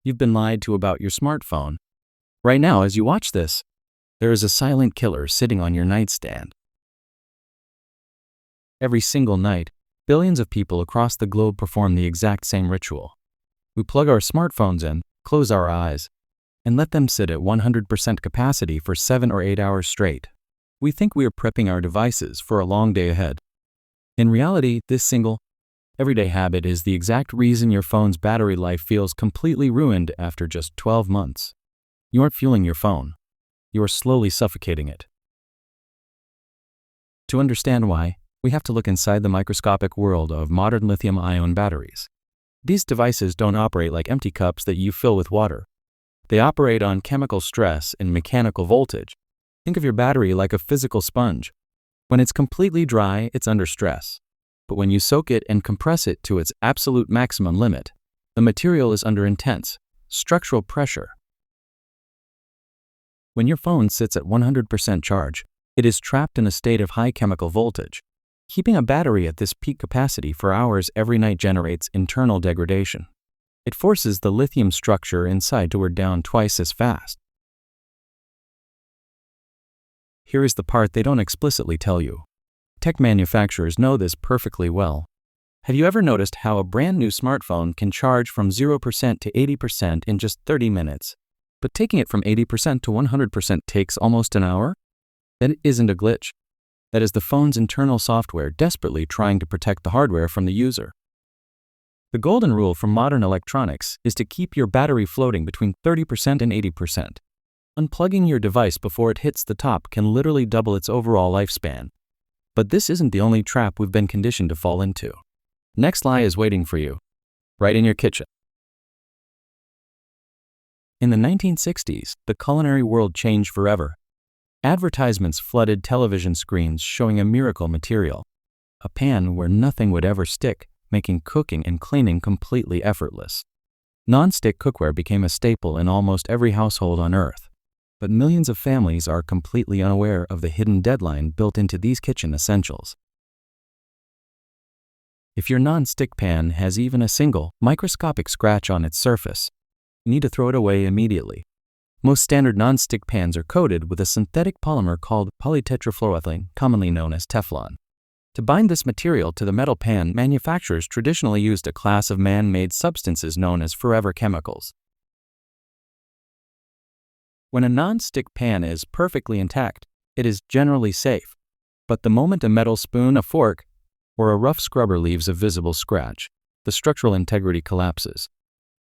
You've been lied to about your smartphone. Right now, as you watch this, there is a silent killer sitting on your nightstand. Every single night, billions of people across the globe perform the exact same ritual. We plug our smartphones in, close our eyes, and let them sit at 100% capacity for 7 or 8 hours straight. We think we are prepping our devices for a long day ahead. In reality, this single, everyday habit is the exact reason your phone's battery life feels completely ruined after just 12 months. You aren't fueling your phone. You are slowly suffocating it. To understand why, we have to look inside the microscopic world of modern lithium-ion batteries. These devices don't operate like empty cups that you fill with water. They operate on chemical stress and mechanical voltage. Think of your battery like a physical sponge. When it's completely dry, it's under stress. But when you soak it and compress it to its absolute maximum limit, the material is under intense structural pressure. When your phone sits at 100% charge, it is trapped in a state of high chemical voltage. Keeping a battery at this peak capacity for hours every night generates internal degradation. It forces the lithium structure inside to wear down twice as fast. Here is the part they don't explicitly tell you. Tech manufacturers know this perfectly well. Have you ever noticed how a brand new smartphone can charge from 0% to 80% in just 30 minutes, but taking it from 80% to 100% takes almost an hour? That isn't a glitch. That is the phone's internal software desperately trying to protect the hardware from the user. The golden rule for modern electronics is to keep your battery floating between 30% and 80%. Unplugging your device before it hits the top can literally double its overall lifespan. But this isn't the only trap we've been conditioned to fall into. Next lie is waiting for you, right in your kitchen. In the 1960s, the culinary world changed forever. Advertisements flooded television screens showing a miracle material, a pan where nothing would ever stick, making cooking and cleaning completely effortless. Non-stick cookware became a staple in almost every household on Earth, but millions of families are completely unaware of the hidden deadline built into these kitchen essentials. If your non-stick pan has even a single microscopic scratch on its surface, you need to throw it away immediately. Most standard non-stick pans are coated with a synthetic polymer called polytetrafluoroethylene, commonly known as Teflon. To bind this material to the metal pan, manufacturers traditionally used a class of man-made substances known as forever chemicals. When a non-stick pan is perfectly intact, it is generally safe. But the moment a metal spoon, a fork, or a rough scrubber leaves a visible scratch, the structural integrity collapses.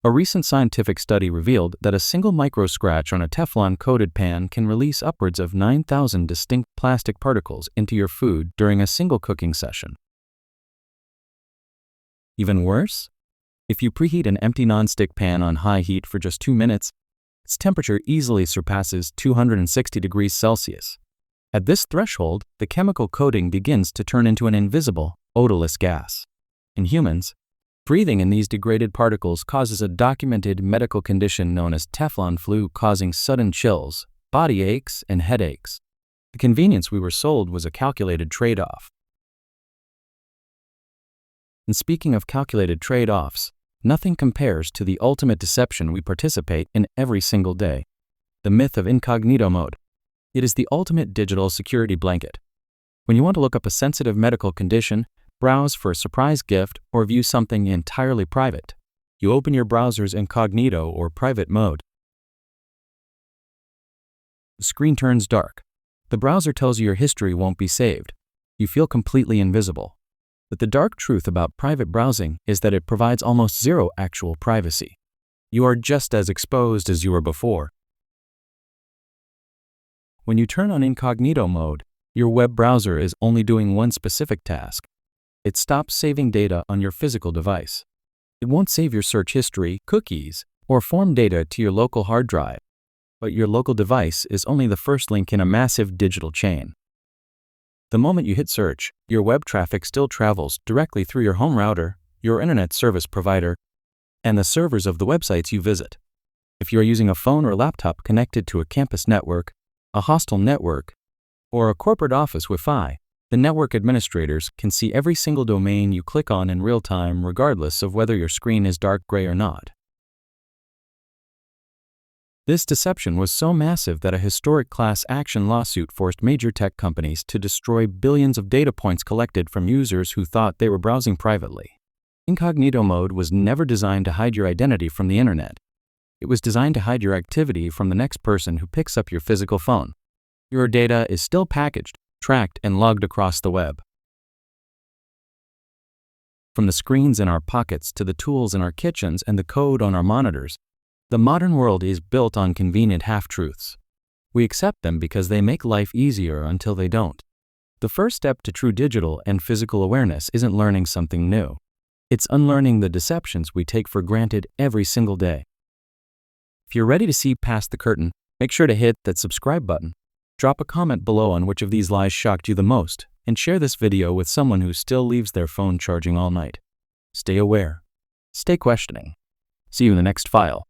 A recent scientific study revealed that a single micro scratch on a Teflon-coated pan can release upwards of 9,000 distinct plastic particles into your food during a single cooking session. Even worse? If you preheat an empty non-stick pan on high heat for just 2 minutes, its temperature easily surpasses 260 degrees Celsius. At this threshold, the chemical coating begins to turn into an invisible, odorless gas. In humans, breathing in these degraded particles causes a documented medical condition known as Teflon flu, causing sudden chills, body aches, and headaches. The convenience we were sold was a calculated trade-off. And speaking of calculated trade-offs, nothing compares to the ultimate deception we participate in every single day: the myth of incognito mode. It is the ultimate digital security blanket. When you want to look up a sensitive medical condition, browse for a surprise gift, or view something entirely private, you open your browser's incognito or private mode. The screen turns dark. The browser tells you your history won't be saved. You feel completely invisible. But the dark truth about private browsing is that it provides almost zero actual privacy. You are just as exposed as you were before. When you turn on incognito mode, your web browser is only doing one specific task. It stops saving data on your physical device. It won't save your search history, cookies, or form data to your local hard drive. But your local device is only the first link in a massive digital chain. The moment you hit search, your web traffic still travels directly through your home router, your internet service provider, and the servers of the websites you visit. If you are using a phone or laptop connected to a campus network, a hostel network, or a corporate office Wi-Fi, the network administrators can see every single domain you click on in real time, regardless of whether your screen is dark gray or not. This deception was so massive that a historic class action lawsuit forced major tech companies to destroy billions of data points collected from users who thought they were browsing privately. Incognito mode was never designed to hide your identity from the internet. It was designed to hide your activity from the next person who picks up your physical phone. Your data is still packaged, tracked, and logged across the web. From the screens in our pockets to the tools in our kitchens and the code on our monitors, the modern world is built on convenient half-truths. We accept them because they make life easier until they don't. The first step to true digital and physical awareness isn't learning something new. It's unlearning the deceptions we take for granted every single day. If you're ready to see past the curtain, make sure to hit that subscribe button. Drop a comment below on which of these lies shocked you the most, and share this video with someone who still leaves their phone charging all night. Stay aware. Stay questioning. See you in the next file.